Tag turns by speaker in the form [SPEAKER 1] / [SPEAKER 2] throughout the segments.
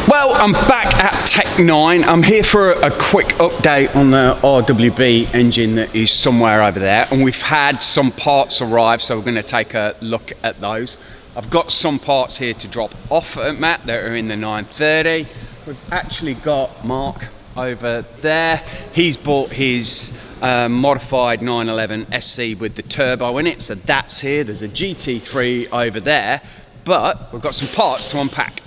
[SPEAKER 1] Well, I'm back at Tech 9. I'm here for a quick update on the RWB engine that is somewhere over there, and we've had some parts arrive, so we're going to take a look at those. I've got some parts here to drop off at Matt that are in the 930. We've actually got Mark over there. He's bought his modified 911 SC with the turbo in it, so that's here. There's a GT3 over there, but we've got some parts to unpack.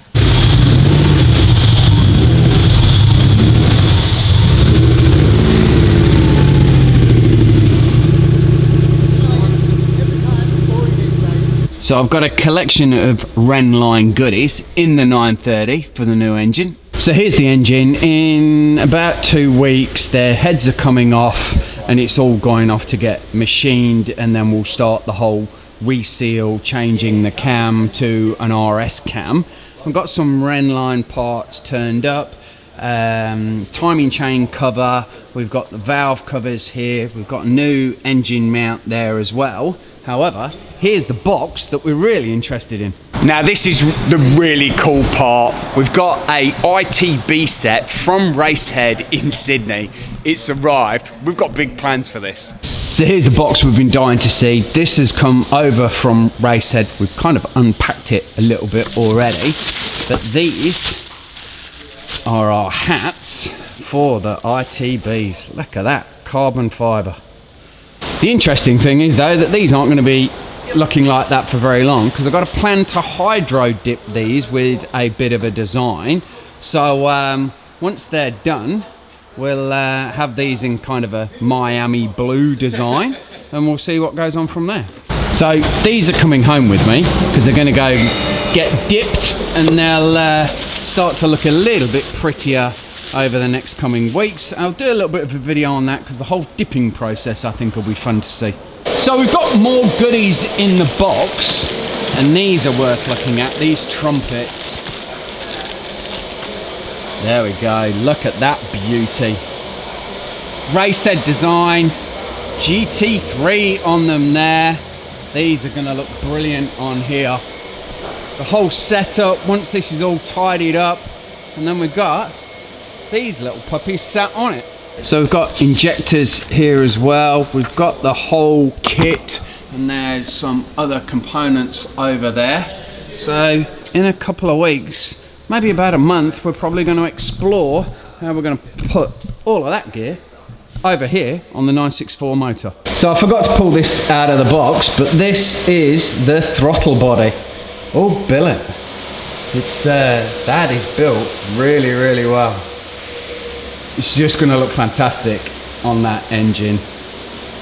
[SPEAKER 1] So I've got a collection of Renline goodies in the 930 for the new engine. So here's the engine. In about 2 weeks, their heads are coming off and it's all going off to get machined, and then we'll start the whole reseal, changing the cam to an RS cam. I've got some Renline parts turned up. Timing chain cover, we've got the valve covers here, we've got a new engine mount there as well. However, here's the box that we're really interested in. Now this is the really cool part. We've got a ITB set from Racehead in Sydney. It's arrived. We've got big plans for this. So here's the box we've been dying to see. This has come over from Racehead. We've kind of unpacked it a little bit already, but these are our hats for the ITBs. Look at that, carbon fibre. The interesting thing is though that these aren't going to be looking like that for very long, because I've got a plan to hydro dip these with a bit of a design. So once they're done, we'll have these in kind of a Miami blue design, and we'll see what goes on from there. So these are coming home with me because they're going to go get dipped, and they'll start to look a little bit prettier over the next coming weeks. I'll do a little bit of a video on that because the whole dipping process I think will be fun to see. So we've got more goodies in the box, and these are worth looking at, these trumpets. There we go, look at that beauty. Racehead design, GT3 on them there. These are going to look brilliant on here. The whole setup, once this is all tidied up, and then we've got these little puppies sat on it. So we've got injectors here as well. We've got the whole kit, and there's some other components over there. So in a couple of weeks, maybe about a month, we're probably going to explore how we're going to put all of that gear over here on the 964 motor. So I forgot to pull this out of the box, but this is the throttle body. Oh, billet. It's that is built really, really well. It's just going to look fantastic on that engine.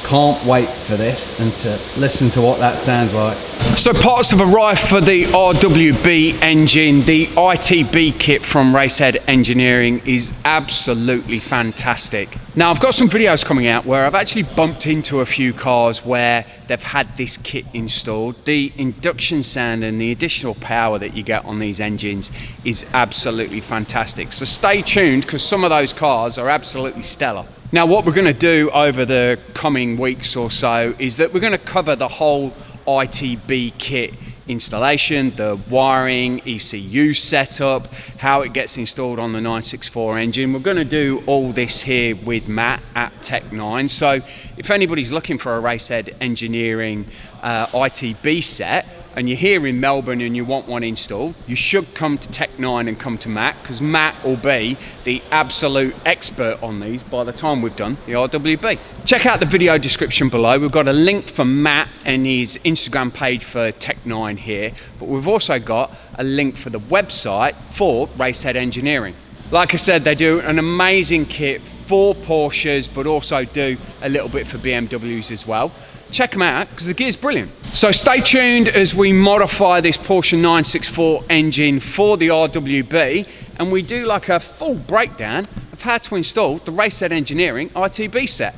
[SPEAKER 1] Can't wait for this and to listen to what that sounds like. So parts have arrived for the RWB engine. The ITB kit from Racehead Engineering is absolutely fantastic. Now I've got some videos coming out where I've actually bumped into a few cars where they've had this kit installed. The induction sound and the additional power that you get on these engines is absolutely fantastic. So stay tuned, because some of those cars are absolutely stellar. Now what we're going to do over the coming weeks or so is that we're going to cover the whole ITB kit installation, the wiring, ECU setup, how it gets installed on the 964 engine. We're going to do all this here with Matt at Tech 9. So if anybody's looking for a Racehead Engineering ITB set, and you're here in Melbourne and you want one installed, you should come to Tech 9 and come to Matt, because Matt will be the absolute expert on these by the time we've done the RWB. Check out the video description below. We've got a link for Matt and his Instagram page for Tech 9 here, but we've also got a link for the website for Racehead Engineering. Like I said, they do an amazing kit for Porsches, but also do a little bit for BMWs as well. Check them out because the gear's brilliant. So stay tuned as we modify this Porsche 964 engine for the RWB, and we do like a full breakdown of how to install the Racehead Engineering ITB set.